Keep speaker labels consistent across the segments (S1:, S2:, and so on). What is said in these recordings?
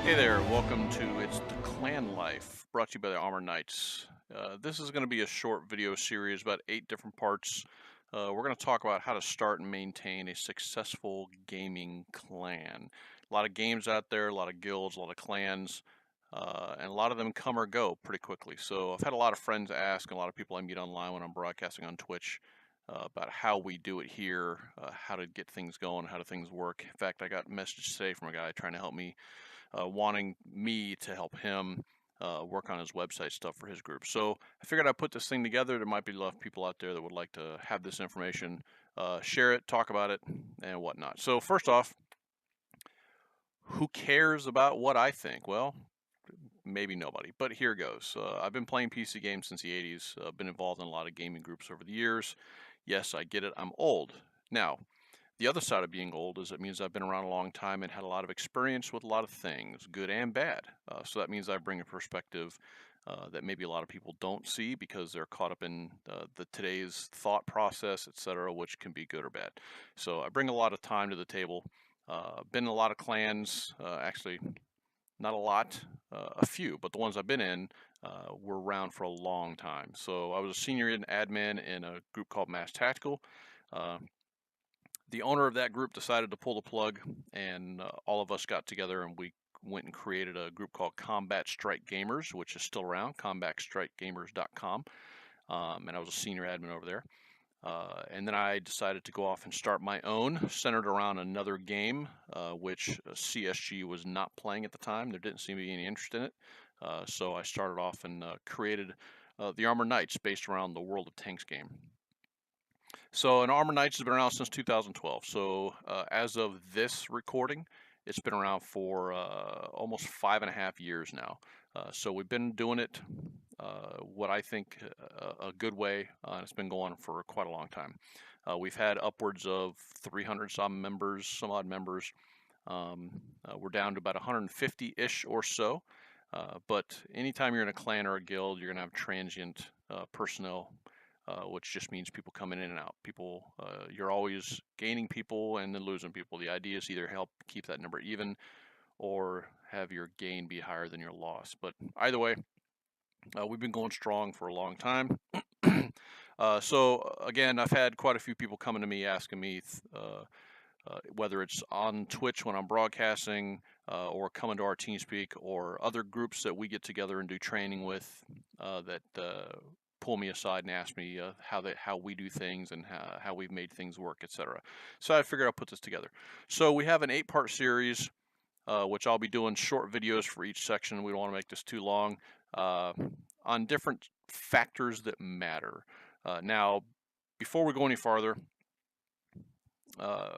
S1: Hey there, welcome to It's the Clan Life, brought to you by the Armor Knights. This is going to be a short video series, about 8 different parts. We're going to talk about how to start and maintain a successful gaming clan. A lot of games out there, a lot of guilds, a lot of clans, and a lot of them come or go pretty quickly. So I've had a lot of friends ask, and a lot of people I meet online when I'm broadcasting on Twitch, about how we do it here, how to get things going, how do things work. In fact, I got a message today from a guy trying to help me, wanting me to help him work on his website stuff for his group. So I figured I'd put this thing together. There might be a lot of people out there that would like to have this information, share it, talk about it, and whatnot. So first off, who cares about what I think? Well, maybe nobody, but here goes. I've been playing PC games since the 80s, been involved in a lot of gaming groups over the years. Yes, I get it, I'm old. Now, the other side of being old is it means I've been around a long time and had a lot of experience with a lot of things, good and bad. So that means I bring a perspective that maybe a lot of people don't see because they're caught up in the today's thought process, etc., which can be good or bad. So I bring a lot of time to the table. Been in a lot of clans, actually not a lot, a few, but the ones I've been in were around for a long time. So I was a senior admin in a group called Mass Tactical. Uh, the owner of that group decided to pull the plug, and all of us got together and we went and created a group called Combat Strike Gamers, which is still around, combatstrikegamers.com. And I was a senior admin over there. And then I decided to go off and start my own, centered around another game, which CSG was not playing at the time. There didn't seem to be any interest in it. So I started off and created the Armor Knights, based around the World of Tanks game. So, an Armor Knights has been around since 2012. So, as of this recording, it's been around for almost 5.5 years now. So, we've been doing it what I think a good way, and it's been going on for quite a long time. We've had upwards of 300 some odd members. We're down to about 150-ish or so. But anytime you're in a clan or a guild, you're going to have transient personnel, which just means people coming in and out. People, you're always gaining people and then losing people. The idea is either help keep that number even or have your gain be higher than your loss. But either way, we've been going strong for a long time. So again, I've had quite a few people coming to me asking me, whether it's on Twitch when I'm broadcasting, or coming to our TeamSpeak, or other groups that we get together and do training with, that pull me aside and ask me how we do things and how we've made things work, etc. So I figured I'll put this together. So we have an 8-part series, which I'll be doing short videos for each section. We don't want to make this too long, uh, on different factors that matter. Now, before we go any farther, uh,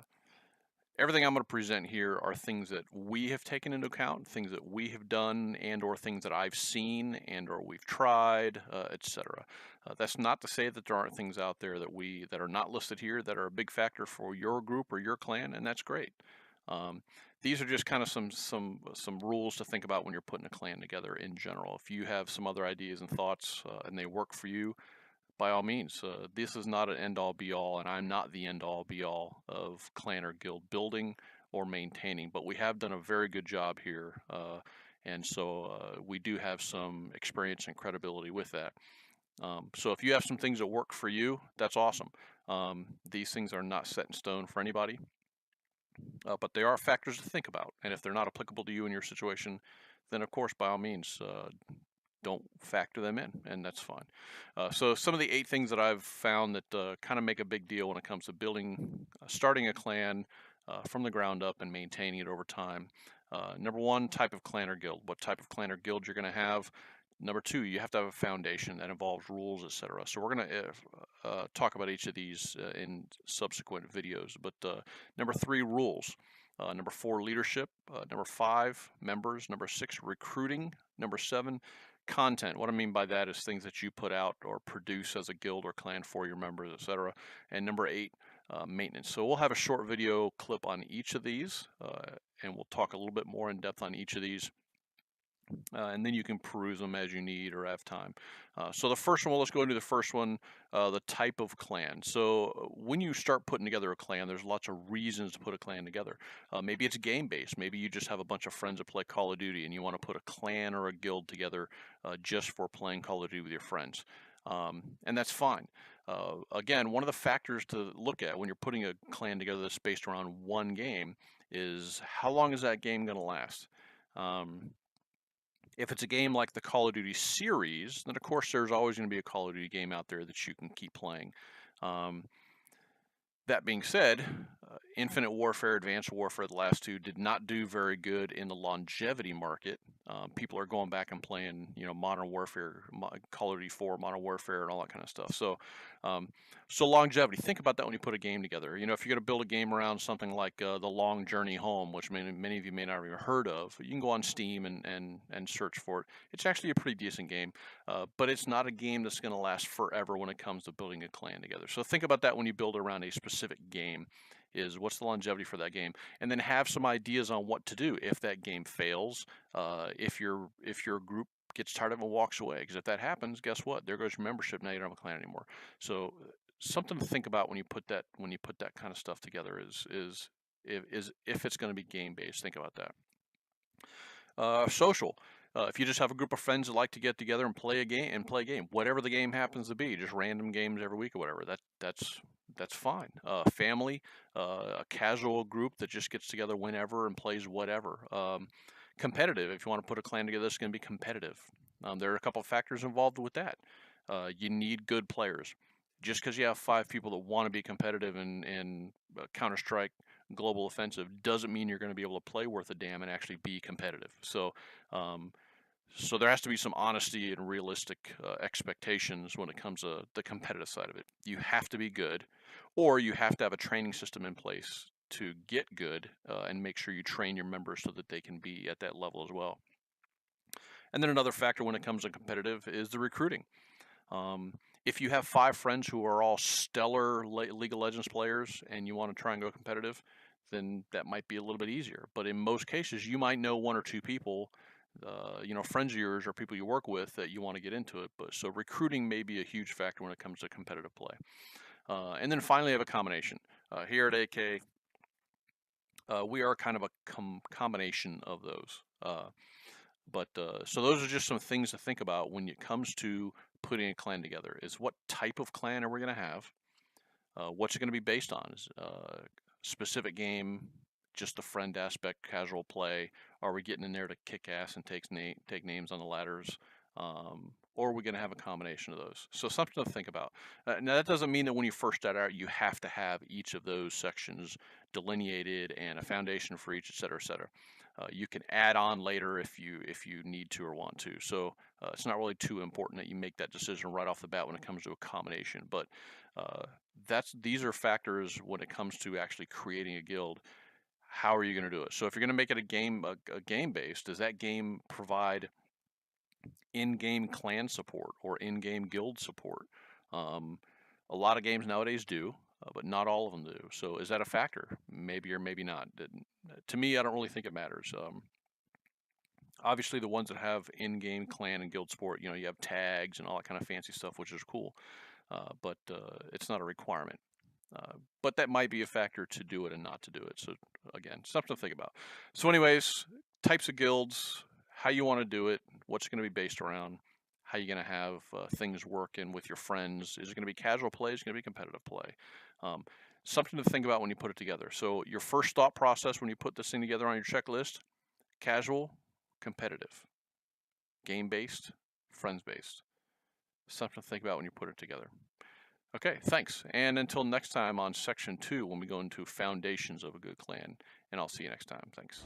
S1: everything I'm going to present here are things that we have taken into account, things that we have done, and or things that I've seen and or we've tried, etc. That's not to say that there aren't things out there that are not listed here that are a big factor for your group or your clan, and that's great. Um, these are just kind of some rules to think about when you're putting a clan together in general. If you have some other ideas and thoughts, and they work for you, by all means, this is not an end-all be-all, and I'm not the end-all be-all of clan or guild building or maintaining, but we have done a very good job here, and so we do have some experience and credibility with that. So if you have some things that work for you, that's awesome. These things are not set in stone for anybody, but they are factors to think about, and if they're not applicable to you in your situation, then of course, by all means, don't factor them in, and that's fine. So some of the 8 things that I've found that kind of make a big deal when it comes to building, starting a clan from the ground up and maintaining it over time. Number 1, type of clan or guild. What type of clan or guild you're going to have. Number 2, you have to have a foundation that involves rules, etc. So we're going to talk about each of these in subsequent videos. But number 3, rules. Number 4, leadership. Number 5, members. Number 6, recruiting. Number 7, content. What I mean by that is things that you put out or produce as a guild or clan for your members, etc. And number 8, maintenance. So we'll have a short video clip on each of these, and we'll talk a little bit more in depth on each of these. and then you can peruse them as you need or have time. So the first one, well, let's go into the first one, the type of clan. So when you start putting together a clan, there's lots of reasons to put a clan together. Maybe it's game based. Maybe you just have a bunch of friends that play Call of Duty and you want to put a clan or a guild together just for playing Call of Duty with your friends. And that's fine. Again, one of the factors to look at when you're putting a clan together that's based around one game is how long is that game going to last? Um, if it's a game like the Call of Duty series, then of course there's always going to be a Call of Duty game out there that you can keep playing. Um, that being said, Infinite Warfare, Advanced Warfare, the last two did not do very good in the longevity market. People are going back and playing, Modern Warfare, Call of Duty 4, Modern Warfare, and all that kind of stuff. So, so longevity. Think about that when you put a game together. If you're going to build a game around something like The Long Journey Home, which many of you may not have even heard of, you can go on Steam and search for it. It's actually a pretty decent game, but it's not a game that's going to last forever when it comes to building a clan together. So think about that when you build around a specific game. Is what's the longevity for that game, and then have some ideas on what to do if that game fails, if your group gets tired of it and walks away. Because if that happens, guess what? There goes your membership. Now you don't have a clan anymore. So something to think about when you put that kind of stuff together is if it's going to be game based. Think about that. Social. If you just have a group of friends that like to get together and play a game, whatever the game happens to be, just random games every week or whatever, that's fine. Family, a casual group that just gets together whenever and plays whatever. Competitive, if you want to put a clan together, it's going to be competitive. There are a couple of factors involved with that. You need good players. Just because you have 5 people that want to be competitive in Counter-Strike Global Offensive doesn't mean you're going to be able to play worth a damn and actually be competitive. So so there has to be some honesty and realistic expectations when it comes to the competitive side of it. You have to be good, or you have to have a training system in place to get good and make sure you train your members so that they can be at that level as well. And then another factor when it comes to competitive is the recruiting. If you have 5 friends who are all stellar League of Legends players and you want to try and go competitive, then that might be a little bit easier. But in most cases, you might know 1 or 2 people, friends of yours or people you work with that you want to get into it. But so recruiting may be a huge factor when it comes to competitive play. And then finally, I have a combination. Here at AK, we are kind of a combination of those. So those are just some things to think about when it comes to putting a clan together. Is what type of clan are we going to have? What's it going to be based on? Is specific game, just the friend aspect, casual play? Are we getting in there to kick ass and take names on the ladders? Or are we going to have a combination of those? So something to think about. Now that doesn't mean that when you first start out, you have to have each of those sections delineated and a foundation for each, et cetera, et cetera. You can add on later if you need to or want to. So it's not really too important that you make that decision right off the bat when it comes to a combination. But these are factors when it comes to actually creating a guild. How are you going to do it? So if you're going to make it a game based, does that game provide in-game clan support or in-game guild support? A lot of games nowadays do, but not all of them do. So is that a factor? Maybe or maybe not. To me, I don't really think it matters. Obviously, the ones that have in-game clan and guild support, you have tags and all that kind of fancy stuff, which is cool, but it's not a requirement. But that might be a factor to do it and not to do it. So again, something to think about. So anyways, types of guilds, how you want to do it, what's going to be based around, how you're going to have things working with your friends. Is it going to be casual play? Is it going to be competitive play? Something to think about when you put it together. So your first thought process when you put this thing together on your checklist: casual, competitive, game-based, friends-based. Something to think about when you put it together. Okay, thanks. And until next time on section 2, when we go into foundations of a good clan. And I'll see you next time. Thanks.